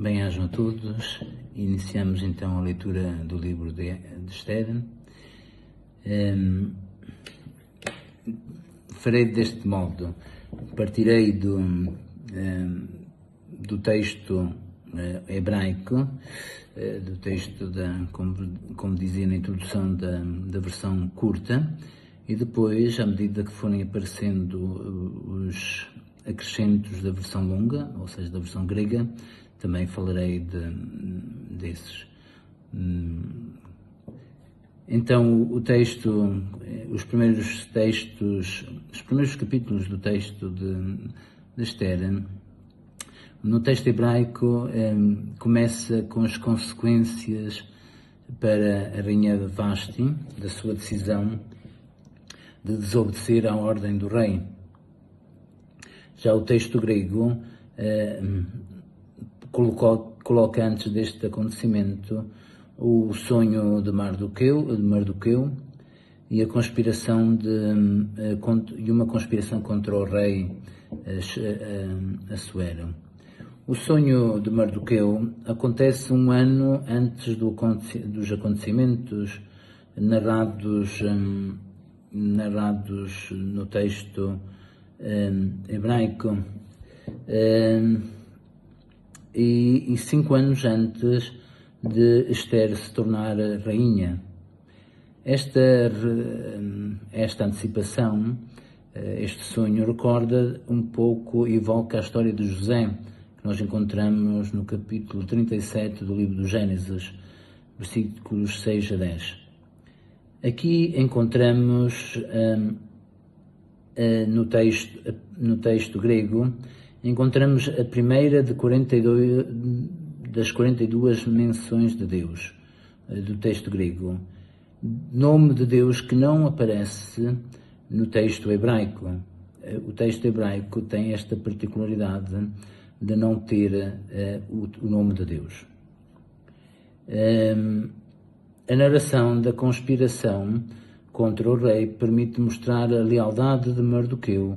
Bem-ajam a todos. Iniciamos então a leitura do livro de Esther. Farei deste modo: partirei do texto hebraico, do texto, como dizia na introdução, da versão curta, e depois, à medida que forem aparecendo os acrescentos da versão longa, ou seja, da versão grega, também falarei desses. Então, o texto, os primeiros capítulos do texto de Esther, no texto hebraico, começa com as consequências para a rainha Vasti da sua decisão de desobedecer à ordem do rei. Já o texto grego coloca antes deste acontecimento o sonho de Mardoqueu e a conspiração e uma conspiração contra o rei Assuero. O sonho de Mardoqueu acontece um ano antes dos acontecimentos narrados no texto hebraico, e 5 anos antes de Esther se tornar rainha. Esta antecipação, este sonho, recorda um pouco, evoca a história de José, que nós encontramos no capítulo 37 do livro do Gênesis, versículos 6 a 10. Aqui encontramos, no texto grego, encontramos a primeira das 42 menções de Deus, do texto grego. Nome de Deus que não aparece no texto hebraico. O texto hebraico tem esta particularidade de não ter o nome de Deus. A narração da conspiração contra o rei permite mostrar a lealdade de Mardoqueu,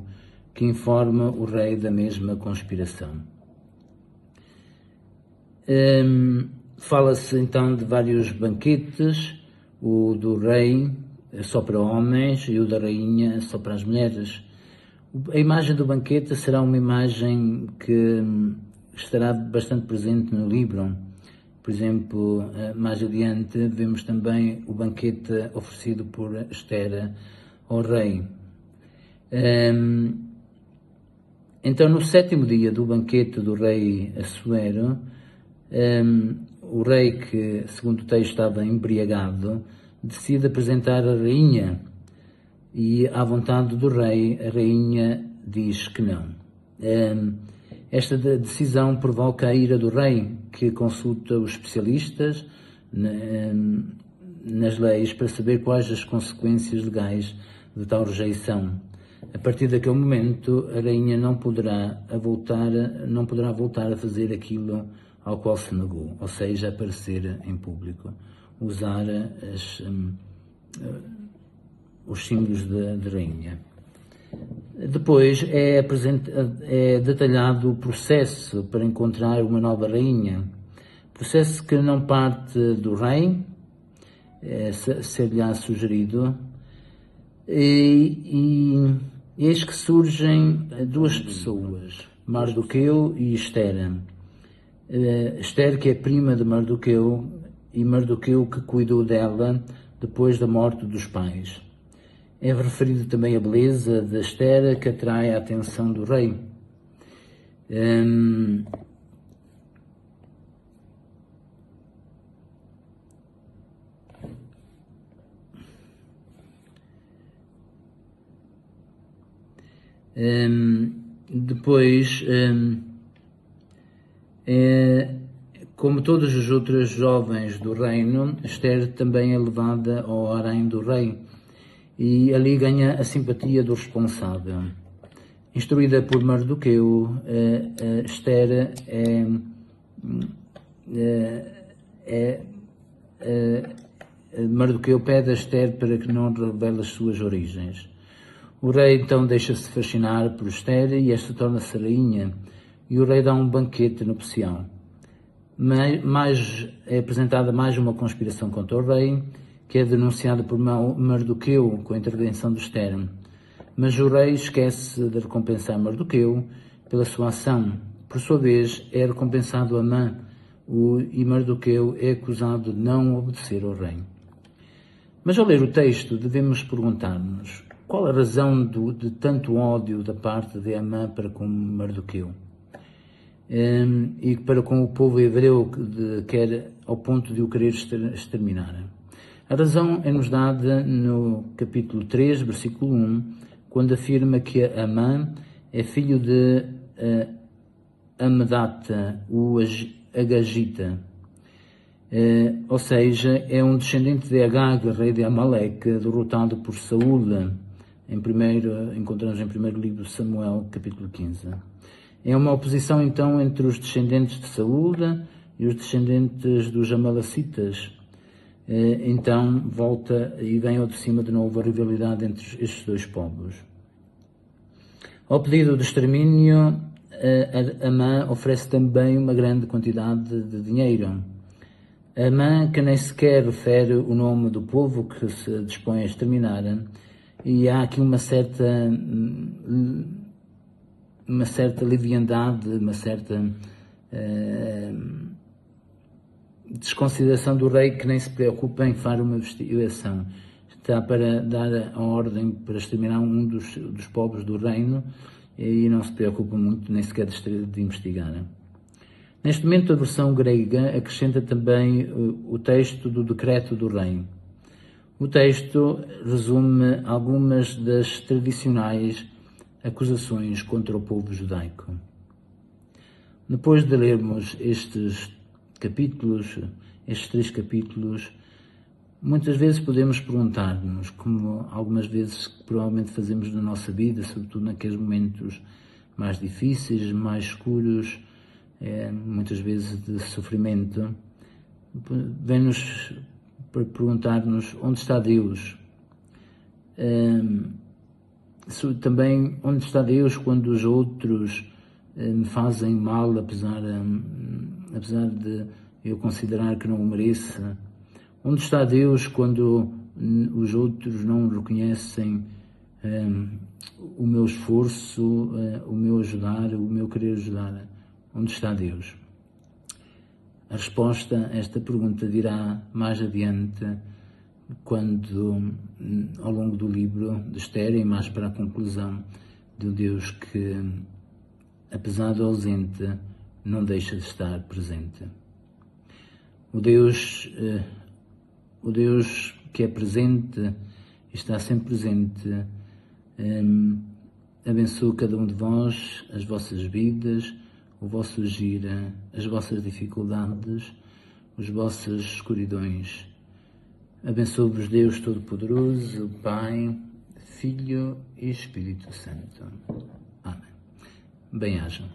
que informa o rei da mesma conspiração. Fala-se então de vários banquetes, o do rei só para homens e o da rainha só para as mulheres. A imagem do banquete será uma imagem que estará bastante presente no livro. Por exemplo, mais adiante vemos também o banquete oferecido por Esther ao rei. Então, no 7º dia do banquete do rei Assuero, o rei, que segundo o texto estava embriagado, decide apresentar a rainha, e à vontade do rei, a rainha diz que não. Esta decisão provoca a ira do rei, que consulta os especialistas nas leis para saber quais as consequências legais de tal rejeição. A partir daquele momento, a rainha não poderá voltar a fazer aquilo ao qual se negou, ou seja, aparecer em público, usar os símbolos de rainha. Depois é detalhado o processo para encontrar uma nova rainha, processo que não parte do rei, ser-lhe sugerido, e eis que surgem 2 pessoas, Mardoqueu e Esther. Esther, que é prima de Mardoqueu, e Mardoqueu, que cuidou dela depois da morte dos pais. É referido também a beleza de Esther, que atrai a atenção do rei. Depois, como todas as outras jovens do reino, Esther também é levada ao harém do rei, e ali ganha a simpatia do responsável. Instruída por Mardoqueu, Esther Mardoqueu pede a Esther para que não revele as suas origens. O rei então deixa-se fascinar por Esther, e esta torna-se rainha, e o rei dá um banquete nupcial. é apresentada mais uma conspiração contra o rei, que é denunciada por Mardoqueu com a intervenção de Esther. Mas o rei esquece de recompensar Mardoqueu pela sua ação. Por sua vez, é recompensado Amã, e Mardoqueu é acusado de não obedecer ao rei. Mas ao ler o texto, devemos perguntar-nos qual a razão de tanto ódio da parte de Amã para com Mardoqueu e para com o povo hebreu, ao ponto de o querer exterminar. A razão é-nos dada no capítulo 3, versículo 1, quando afirma que Amã é filho de Amedata, o Agagita, ou seja, é um descendente de Agag, rei de Amaleque, derrotado por Saúl. Encontramos em 1º livro de Samuel, capítulo 15. É uma oposição, então, entre os descendentes de Saúl e os descendentes dos Amalecitas. Então, volta e vem ao de cima de novo a rivalidade entre estes dois povos. Ao pedido de extermínio, Amã oferece também uma grande quantidade de dinheiro. Amã, que nem sequer refere o nome do povo que se dispõe a exterminar, e há aqui uma certa leviandade, uma certa desconsideração do rei, que nem se preocupa em fazer uma investigação. Está para dar a ordem para exterminar um dos povos do reino e não se preocupa muito, nem sequer de investigar. Neste momento, a versão grega acrescenta também o texto do decreto do rei. O texto resume algumas das tradicionais acusações contra o povo judaico. Depois de lermos estes 3 capítulos, muitas vezes podemos perguntar-nos, como algumas vezes provavelmente fazemos na nossa vida, sobretudo naqueles momentos mais difíceis, mais escuros, muitas vezes de sofrimento, vem-nos para perguntar-nos onde está Deus. Também onde está Deus quando os outros me fazem mal, apesar de eu considerar que não o mereça. Onde está Deus quando os outros não reconhecem o meu esforço, o meu ajudar, o meu querer ajudar? Onde está Deus? A resposta a esta pergunta virá mais adiante, quando, ao longo do livro de Esther, e mais para a conclusão, de um Deus que, apesar de ausente, não deixa de estar presente. O Deus que é presente e está sempre presente, abençoe cada um de vós, as vossas vidas, o vosso agir, as vossas dificuldades, as vossas escuridões. Abençoe-vos Deus Todo-Poderoso, o Pai, Filho e Espírito Santo. Amém. Bem-ajam.